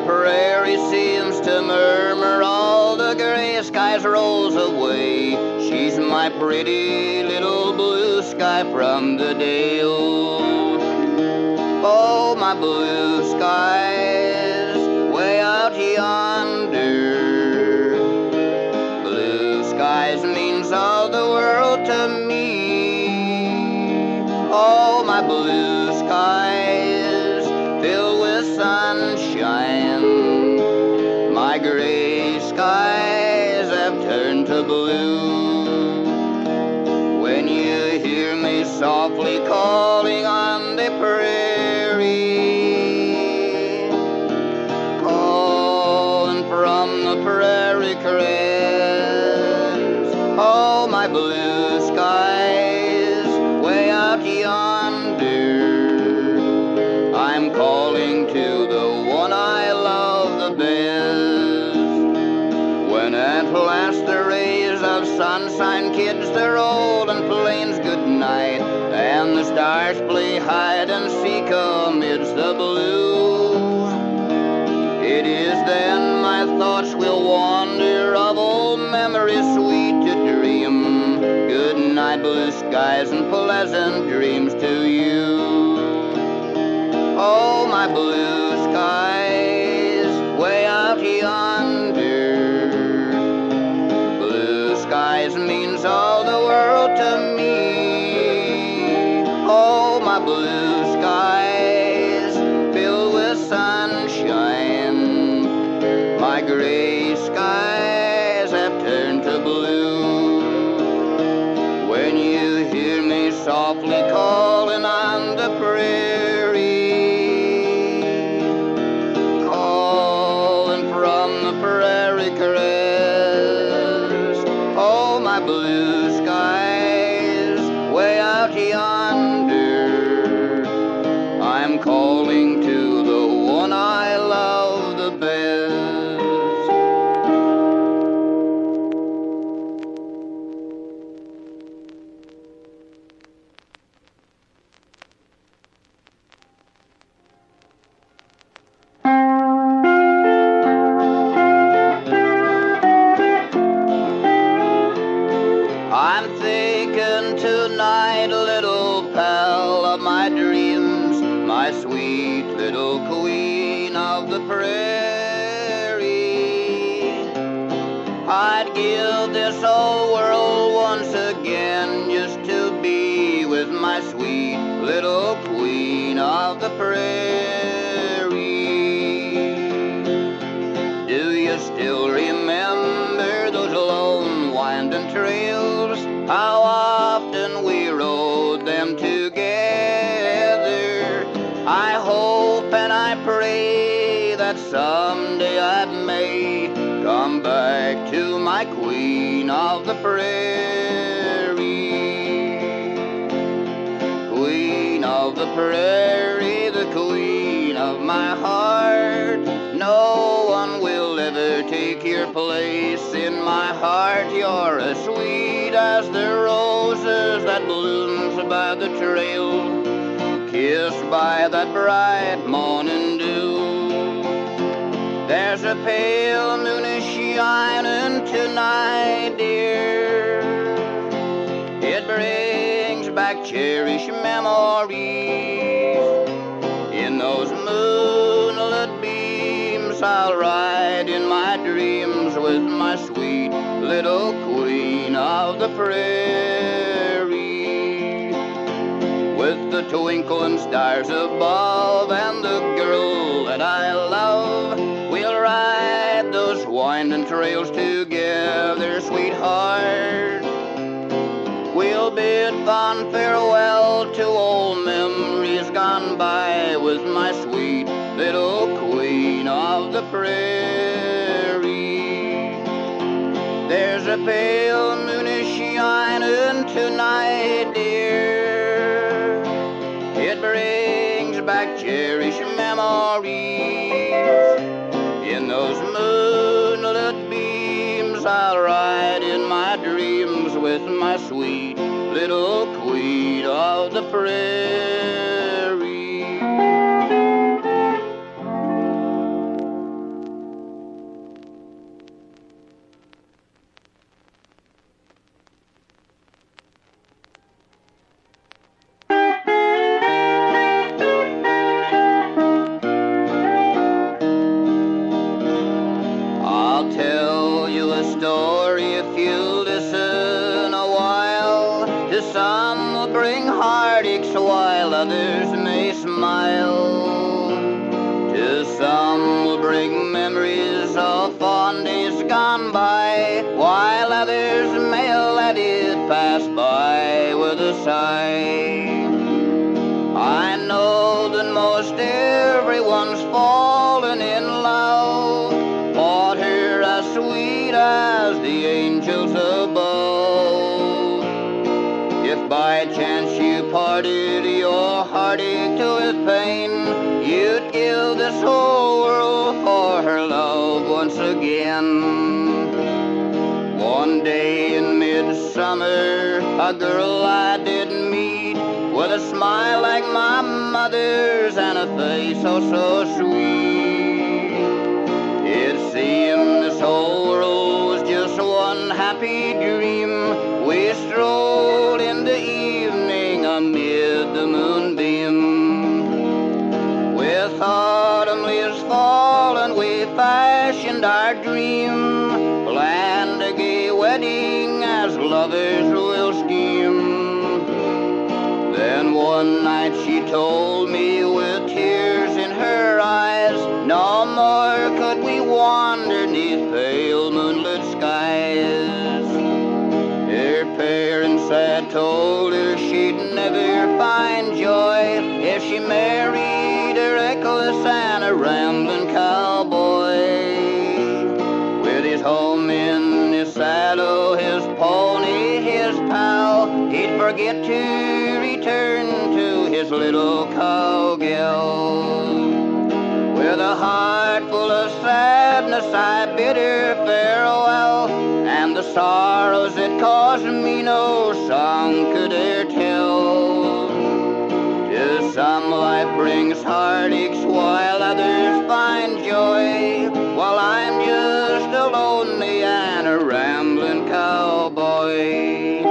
prairie seems to murmur, all the gray skies rolls away. She's my pretty little blue sky from the dale. Oh, my blue skies way out yonder. Blue skies means all the world to me. Oh, my blue skies filled with sunshine. My gray skies have turned to blue. When you hear me softly calling on the prairie, calling from the prairie crest, oh, my blue skies way out yonder, I'm calling to the one I love the best. When at last the rays of sunshine kids the rolling plains good night, and the stars play hide and seek amidst the blue, it is then my thoughts will wander of old memories sweet to dream. Good night, blue skies, and pleasant dreams to you. Oh, my blue skies way out yonder. Blue skies means all the world to me. Oh, my blue skies filled with sunshine. My gray skies have turned to blue. When you hear me softly calling on the prairie, calling from the prairie crest, oh, my blue skies way out yonder, I'm calling to the one I love the best. I'm thinking tonight, little pal of my dreams, my sweet little queen of the prairie. I'd give this whole world once again just to be with my sweet little queen of the prairie. Do you still remember those lone winding trails? How often we rode them together. I hope and I pray that someday I may come back to my queen of the prairie. Queen of the prairie, the queen of my heart. No one will ever take your place in my heart. You're as sweet as the roses that blooms by the trail, kissed by that bright morning dew. There's a pale moon is shining tonight, dear. It brings back cherished memories. In those moonlit beams I'll ride in my dreams with my sweet little queen of the prairie. With the twinkling stars above and the girl that I love, we'll ride those winding trails together, sweetheart. We'll bid fond farewell to old memories gone by with my sweet little queen of the prairie. There's a pale moon is shining tonight, dear. It brings back cherished memories. In those moonlit beams I'll ride in my dreams with my sweet little queen of the prairie. others may smile. To some will bring memories of fond days gone by, while others may let it pass by with a sigh. I know that most everyone's fallen in love, thought her as sweet as the angels above. If by chance you parted your heartache with pain, you'd give this whole world for her love once again. One day in midsummer, a girl I didn't meet, with a smile like my mother's and a face oh so sweet. It seemed this whole world was just one happy dream. We strolled in the evening amid the moonbeam. With autumn leaves fallen, we fashioned our dream, planned a gay wedding as lovers will scheme. Then one night she told me with tears in her eyes, no more could we wander neath pale moonlit skies. Her parents had told her she'd never find joy if she married a reckless and a rambling cowboy. With his home in his saddle, his pony, his pal, he'd forget to return to his little cowgirl. With a heart full of sadness I bid her farewell, and the sorrows it caused me no song could e'er tell. To some life brings heartaches while others find joy, while I'm just a lonely and a rambling cowboy.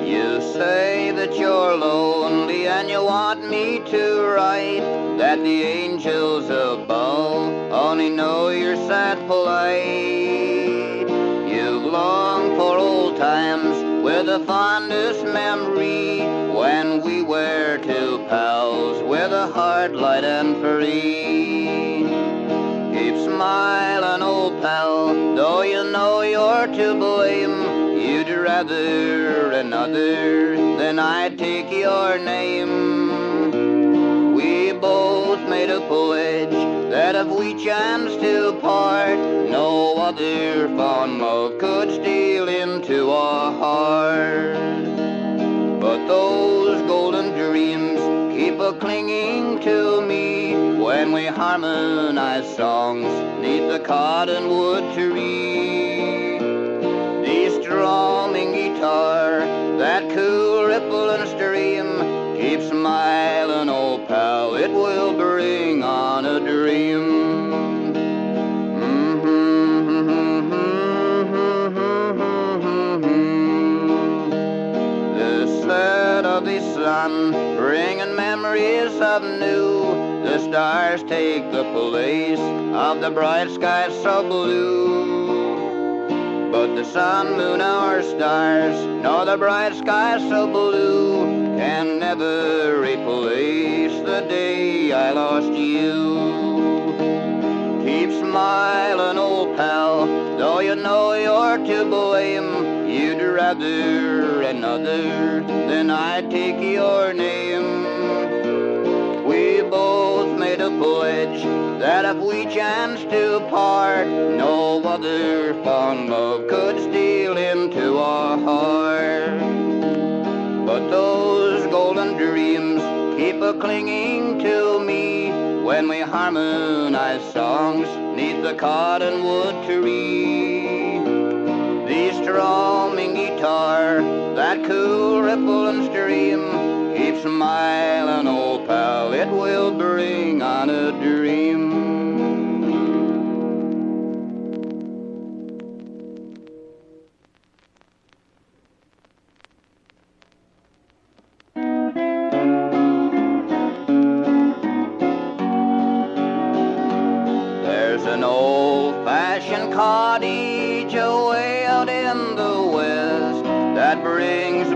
You say that you're lonely and you want me to write that the angels above only know you're sad polite. You've longed for old times with the fondest memory, when we were two pals with a heart light and free. Keep smiling, old pal, though you know you're to blame. You'd rather another than I'd take your name. We both made a pledge that if we chanced to part, no other fond love could steal into our heart. But those golden dreams keep a-clinging to me when we harmonize songs neath the cottonwood tree. The strumming guitar, that cool ripple and stream, keep smiling, old pal, it will bring on a dream. The set of the sun, bringing memories of new. The stars take the place of the bright sky so blue. But the sun, moon, or stars, nor the bright sky so blue, can never replace the day I lost you. Keep smiling, old pal, though you know you're to blame. You'd rather another than I'd take your name. We both made a pledge that if we chanced to part, no other fond love could steal into our heart. But those golden dreams keep a-clinging to me when we harmonize songs neath the cottonwood tree. The strumming guitar, that cool ripple and stream, keep smiling, old pal, it will bring on a dream.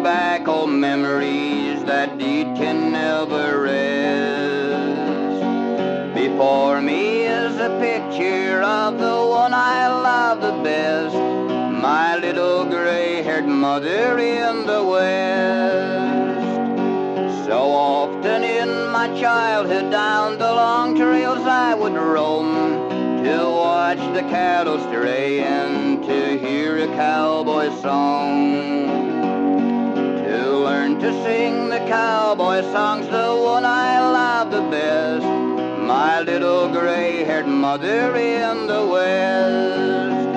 back old memories that deed can never rest. Before me is a picture of the one I love the best, my little gray-haired mother in the West. So often in my childhood down the long trails I would roam, to watch the cattle stray and to hear a cowboy song, to learn to sing the cowboy songs, the one I love the best, my little gray-haired mother in the West.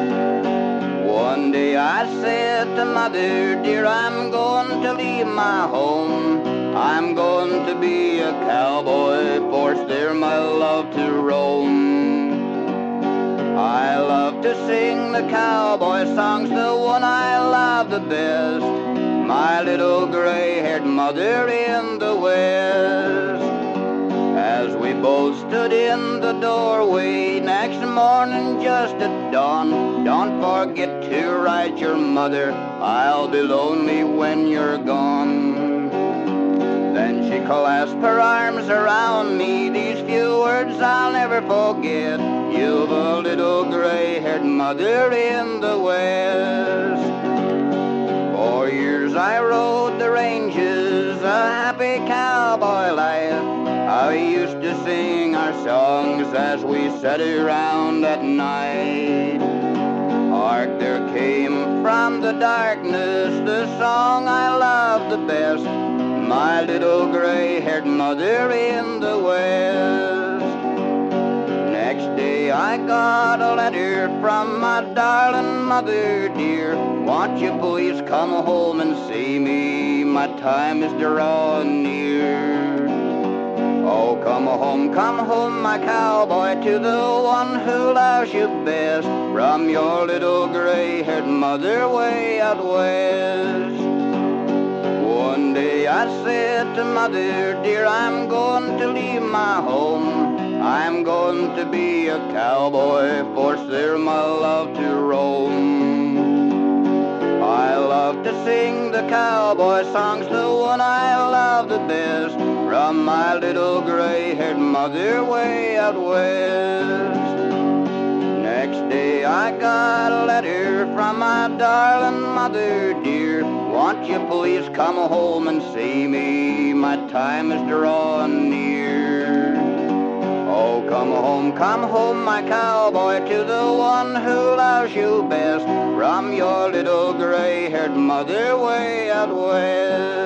One day I said to Mother, dear, I'm going to leave my home, I'm going to be a cowboy, force there my love to roam. I love to sing the cowboy songs, the one I love the best, my little gray-haired mother in the West. As we both stood in the doorway next morning just at dawn, don't forget to write your mother, I'll be lonely when you're gone. Then she clasped her arms around me, these few words I'll never forget, you've a little gray-haired mother in the West. For years I rode the ranges, a happy cowboy life. I used to sing our songs as we sat around at night. Hark, there came from the darkness the song I love the best, my little gray-haired mother in the West. Next day I got a letter from my darling mother dear, won't you please come home and see me, my time is drawing near. Oh, come home, my cowboy, to the one who loves you best, from your little gray-haired mother way out west. One day I said to Mother, dear, I'm going to leave my home, I'm going to be a cowboy, force there my love to roam. I love to sing the cowboy songs, the one I love the best, from my little gray-haired mother way out west. Next day I got a letter from my darling mother dear, won't you please come home and see me, my time is drawing near. Oh, come home, my cowboy, to the one who loves you best, from your little gray-haired mother way out west.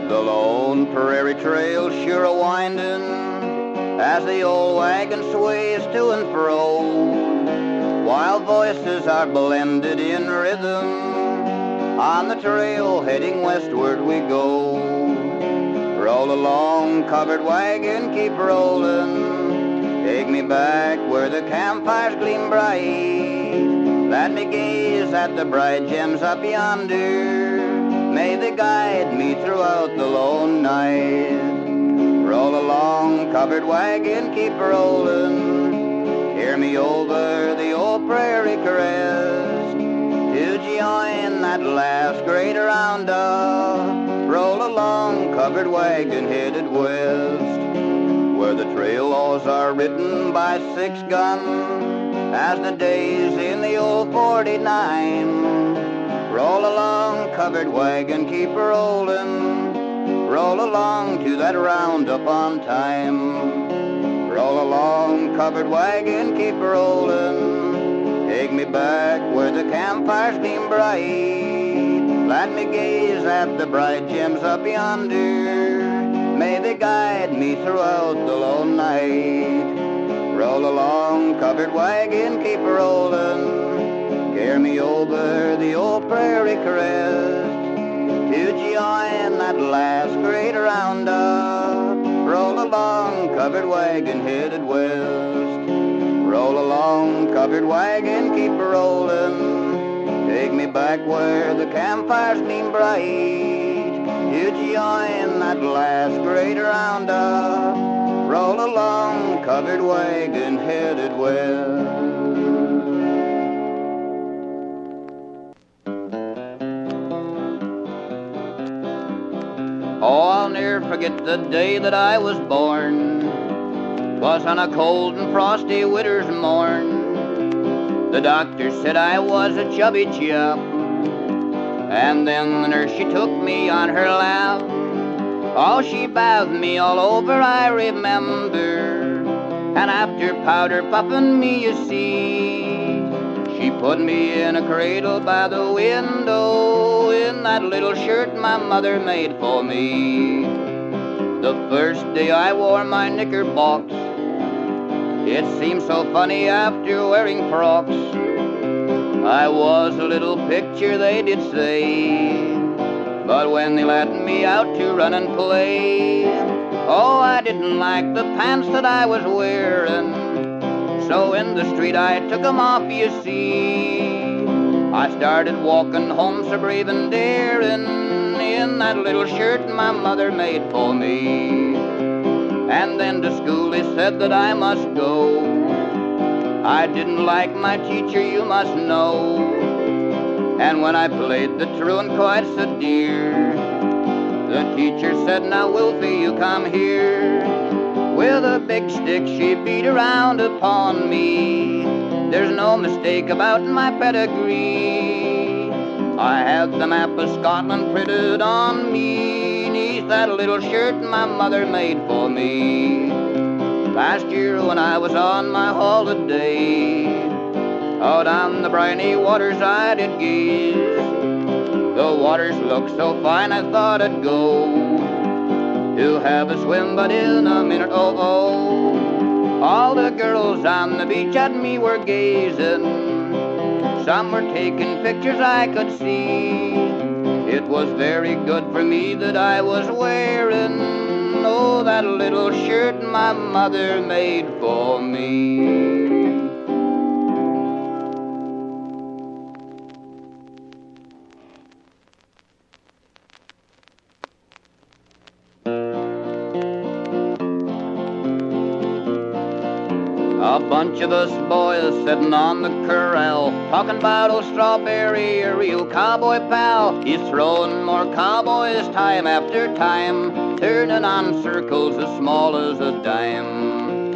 The lone prairie trail sure a-windin', as the old wagon sways to and fro, while voices are blended in rhythm. On the trail heading westward we go. Roll along, covered wagon, keep rolling. Take me back where the campfires gleam bright. Let me gaze at the bright gems up yonder. May they guide me throughout the lone night. Roll along, covered wagon, keep rolling. Carry me over the old prairie crest to join that last great roundup. Roll along, covered wagon, headed west, where the trail laws are written by 6 gun, as the days in the old 49. Roll along, covered wagon, keep rolling. Roll along to that roundup on time. Roll along, covered wagon, keep rolling. Take me back where the campfires gleam bright. Let me gaze at the bright gems up yonder. May they guide me throughout the lone night. Roll along, covered wagon, keep rolling. Carry me over the old prairie crest to join that last great roundup. Roll along, covered wagon, headed west. Roll along, covered wagon, keep rolling. Take me back where the campfires gleam bright, to join that last great roundup. Roll along, covered wagon headed west. Oh, I'll never forget the day that I was born. 'Twas on a cold and frosty winter's morn. The doctor said I was a chubby chap, and then the nurse, she took me on her lap. Oh, she bathed me all over, I remember, and after powder puffing me, you see, she put me in a cradle by the window in that little shirt my mother made for me. The first day I wore my knickerbockers, it seemed so funny after wearing frocks. I was a little picture, they did say, but when they let me out to run and play, oh, I didn't like the pants that I was wearing, so in the street I took them off, you see. I started walking home so brave and daring, in that little shirt my mother made for me. And then to school they said that I must go. I didn't like my teacher, you must know. And when I played the truant quite so dear, the teacher said, now Wilfie, you come here. With a big stick she beat around upon me. There's no mistake about my pedigree. I had the map of Scotland printed on me, 'neath that little shirt my mother made for me. Last year when I was on my holiday, out on the briny waters I did gaze. The waters looked so fine I thought I'd go to have a swim, but in a minute, oh, oh, all the girls on the beach at me were gazing. Some were taking pictures I could see. It was very good for me that I was wearing, oh, that little shirt my mother made for me. A bunch of us boys sitting on the corral, talking about old Strawberry, a real cowboy pal. He's throwing more cowboys time after time, turning on circles as small as a dime.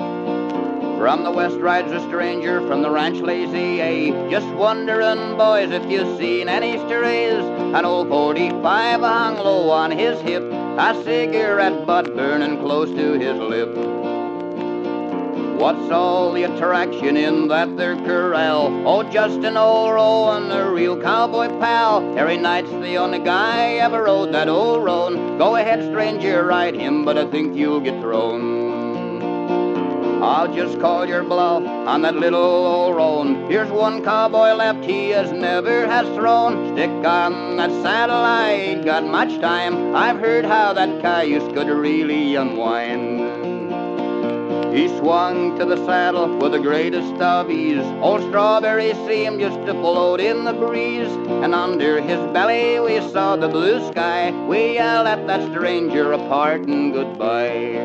From the west rides a stranger from the ranch Lazy A, just wondering, boys, if you've seen any strays. An old 45 hung low on his hip, a cigarette butt burning close to his lip. What's all the attraction in that there corral? Oh, just an old roan, a real cowboy pal. Every night's the only guy ever rode that old roan. Go ahead, stranger, ride him, but I think you'll get thrown. I'll just call your bluff on that little old roan. Here's one cowboy left he never has thrown. Stick on that saddle, I ain't got much time. I've heard how that cayuse could really unwind. He swung to the saddle with the greatest of ease. Old Strawberry seemed just to float in the breeze, and under his belly we saw the blue sky. We yelled at that stranger a parting goodbye.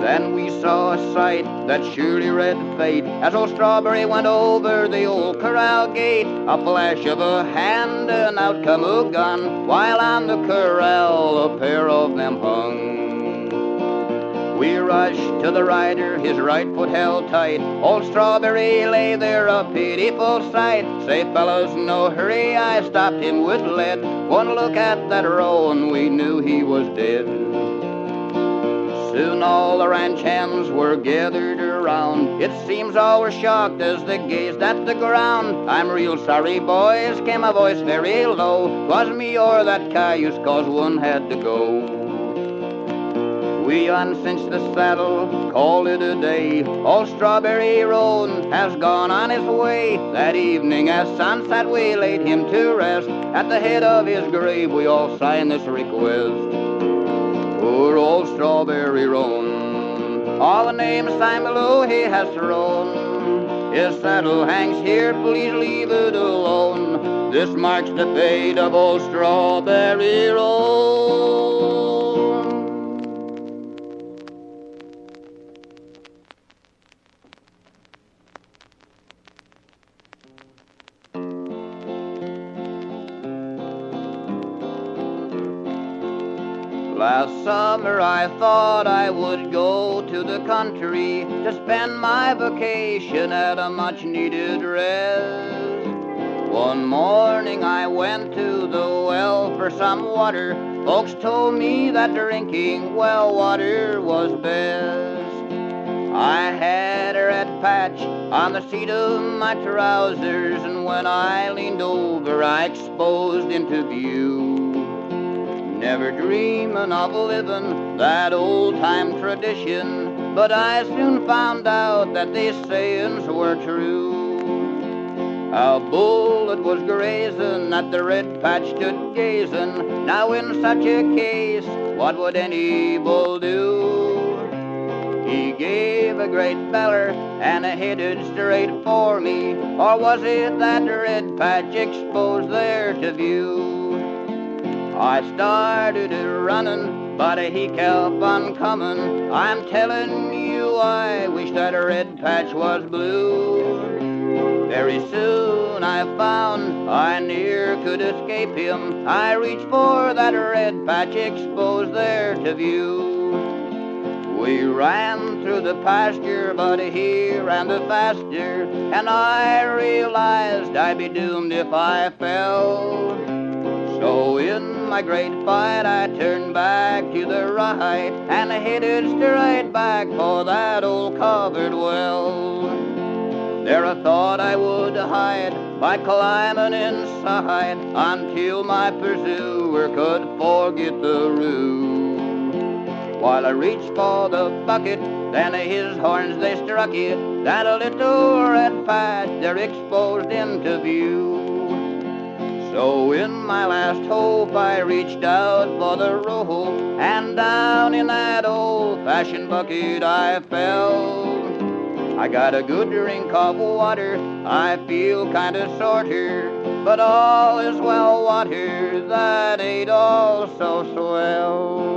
Then we saw a sight that surely read fate, as old Strawberry went over the old corral gate. A flash of a hand and out come a gun, while on the corral a pair of them hung. We rushed to the rider, his right foot held tight. Old Strawberry lay there a pitiful sight. Say, fellas, no hurry, I stopped him with lead. One look at that roan, we knew he was dead. Soon all the ranch hands were gathered around. It seems all were shocked as they gazed at the ground. I'm real sorry, boys, came a voice very low. 'Twas me or that cayuse, 'cause one had to go. We uncinched the saddle, called it a day. Old Strawberry roan has gone on his way. That evening as sunset we laid him to rest. At the head of his grave we all signed this request. Poor old Strawberry roan, all the names signed below he has thrown. His saddle hangs here, please leave it alone. This marks the fate of old Strawberry Road. Last summer I thought I would go to the country to spend my vacation at a much-needed rest. One morning I went to the well for some water. Folks told me that drinking well water was best. I had a red patch on the seat of my trousers, and when I leaned over I exposed into view. Never dreaming of living that old-time tradition, but I soon found out that these sayings were true. A bullet was grazing at the red patch stood gazing. Now in such a case, what would any bull do? He gave a great beller and headed straight for me, or was it that red patch exposed there to view? I started running, but he kept on coming. I'm telling you, I wish that red patch was blue. Very soon I found I near could escape him. I reached for that red patch exposed there to view. We ran through the pasture, but he ran the faster, and I realized I'd be doomed if I fell. So in my great fight I turned back to the right and headed straight back for that old covered well. There I thought I would hide by climbing inside until my pursuer could forget the rue. While I reached for the bucket, then his horns they struck it. That little red patch there exposed into view. So in my last hope I reached out for the rope, and down in that old-fashioned bucket I fell. I got a good drink of water, I feel kinda sorter, but all is well water, that ain't all so swell.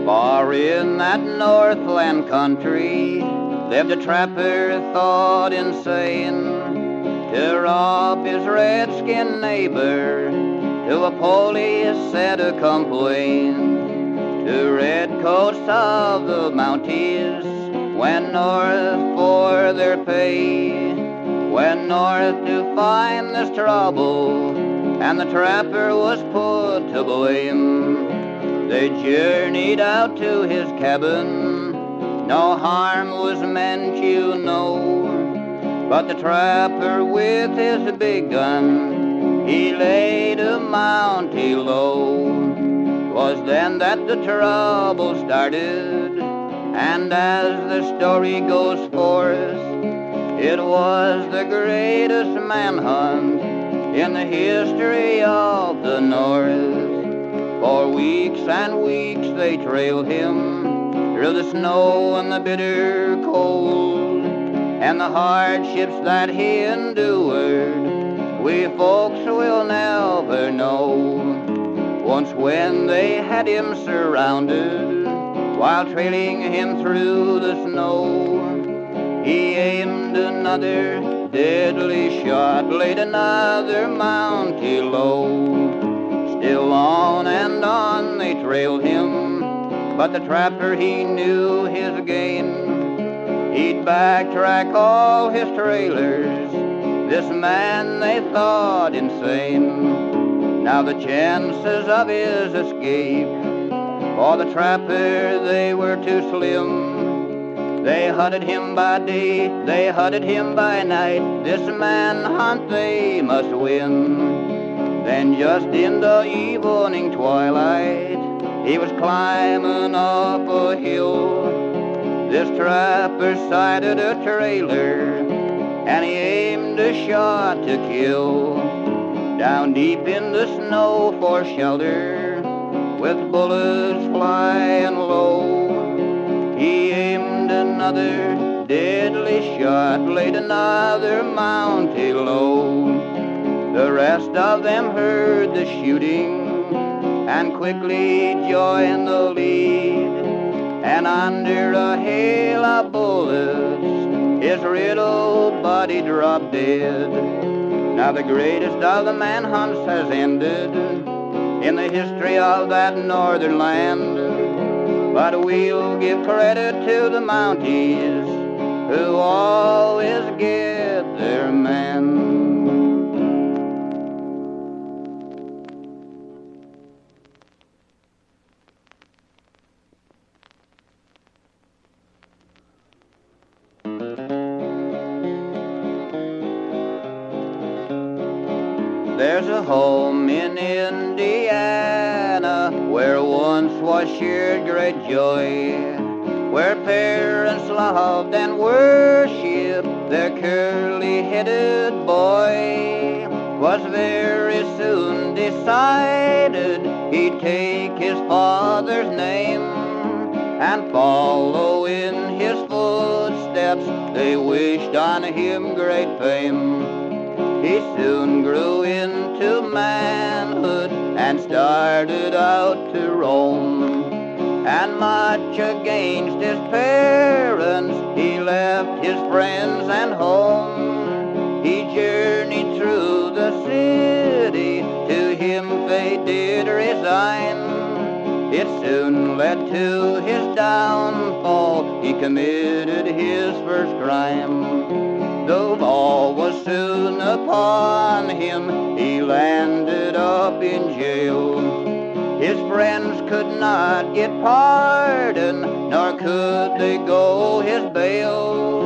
Far in that Northland country lived a trapper thought insane to rob his redskin neighbor, to a police said a complaint. To redcoats of the Mounties went north for their pay, went north to find this trouble, and the trapper was put to blame. They journeyed out to his cabin, no harm was meant, you know, but the trapper with his big gun, he laid a Mountie low. 'Twas then that the trouble started, and as the story goes forth, it was the greatest manhunt in the history of the North. For weeks and weeks they trailed him through the snow and the bitter cold, and the hardships that he endured we folks will never know. Once when they had him surrounded, while trailing him through the snow, he aimed another deadly shot, laid another Mountie low. Still on and on they trailed him, but the trapper he knew his game. He'd backtrack all his trailers, this man they thought insane. Now the chances of his escape for the trapper they were too slim. They hunted him by day, they hunted him by night, this manhunt they must win. Then just in the evening twilight, he was climbing up a hill. This trapper sighted a trailer and he aimed a shot to kill. Down deep in the snow for shelter, with bullets flying low, he aimed another deadly shot, laid another Mountie low. The rest of them heard the shooting and quickly joined the lead, and under a hail of bullets his riddled body dropped dead. Now the greatest of the manhunts has ended in the history of that northern land, but we'll give credit to the Mounties who always get their man. There's a home in Indiana where once was shared great joy, where parents loved and worshipped their curly-headed boy. 'Twas very soon decided he'd take his father's name and follow in his footsteps. They wished on him great fame. He soon grew into manhood and started out to roam, and much against his parents he left his friends and home. He journeyed through the city, to him fate did resign. It soon led to his downfall, he committed his first crime. Though law was soon upon him, he landed up in jail. His friends could not get pardon, nor could they go his bail.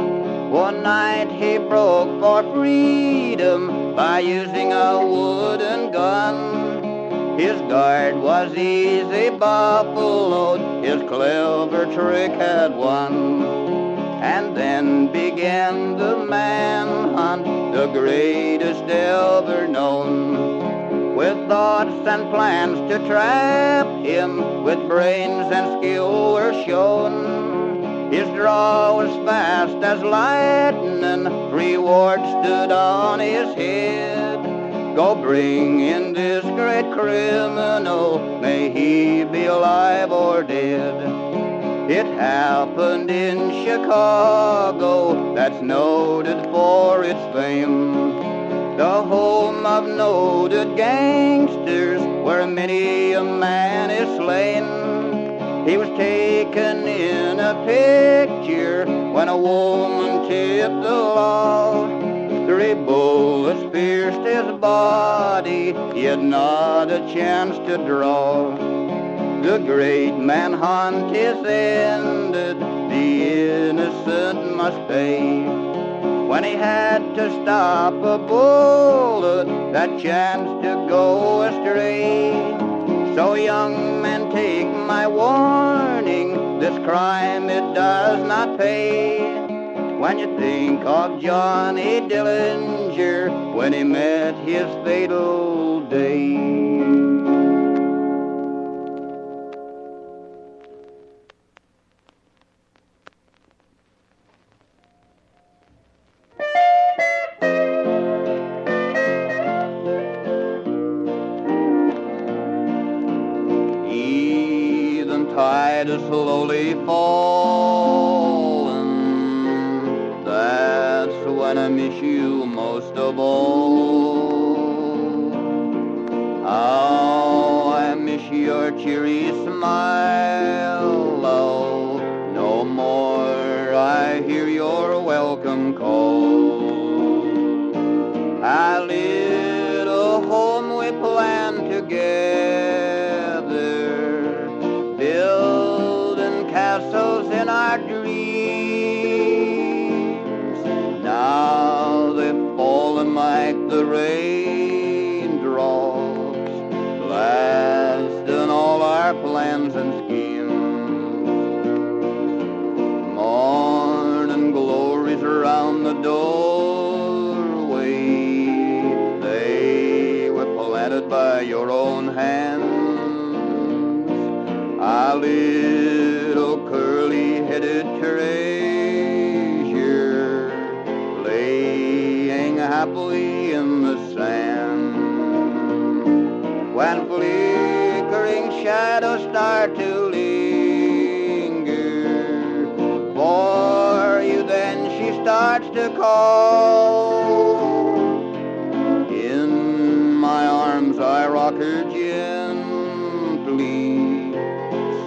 One night he broke for freedom by using a wooden gun. His guard was easy buffaloed, his clever trick had won. And then began the manhunt, the greatest ever known. With thoughts and plans to trap him, with brains and skill were shown. His draw was fast as lightning, reward stood on his head. Go bring in this great criminal, may he be alive or dead. It happened in Chicago, that's noted for its fame, the home of noted gangsters, where many a man is slain. He was taken in a picture when a woman tipped the law. 3 bullets pierced his body, he had not a chance to draw. The great manhunt is ended, the innocent must pay. When he had to stop a bullet that chanced to go astray. So young men, take my warning, this crime it does not pay. When you think of Johnny Dillinger, when he met his fatal day. Tide is slowly falling, that's when I miss you most of all. How I miss your cheery smile, oh, no more I hear your welcome call. A little home we planned together, building castles in our dreams. Now they've fallen like the raindrops, blasting all our plans and schemes. Morning glories around the door, by your own hands. A little curly-headed treasure laying happily in the sand. When flickering shadows start to linger for you, then she starts to call. In my arms I rock her gently.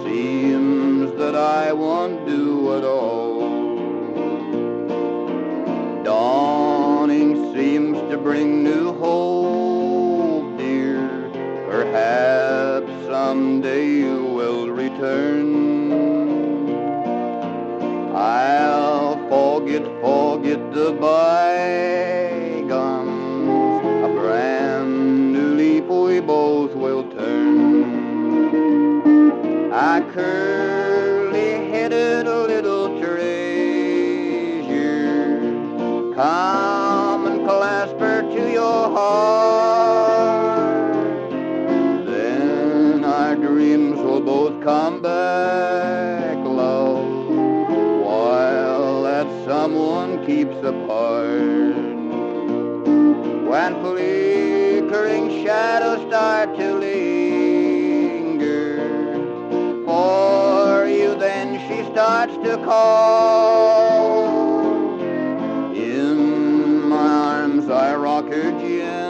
Seems that I won't do at all. Dawning seems to bring new hope, dear. Perhaps someday you will return. I'll forget the bygones. A brand new leaf we both will turn. A curly-headed little treasure, come and clasp her to your heart. Then our dreams will both come back, love, while that someone keeps apart. When flickering shadows start to linger for you, then she starts to call. In my arms I rock her gently.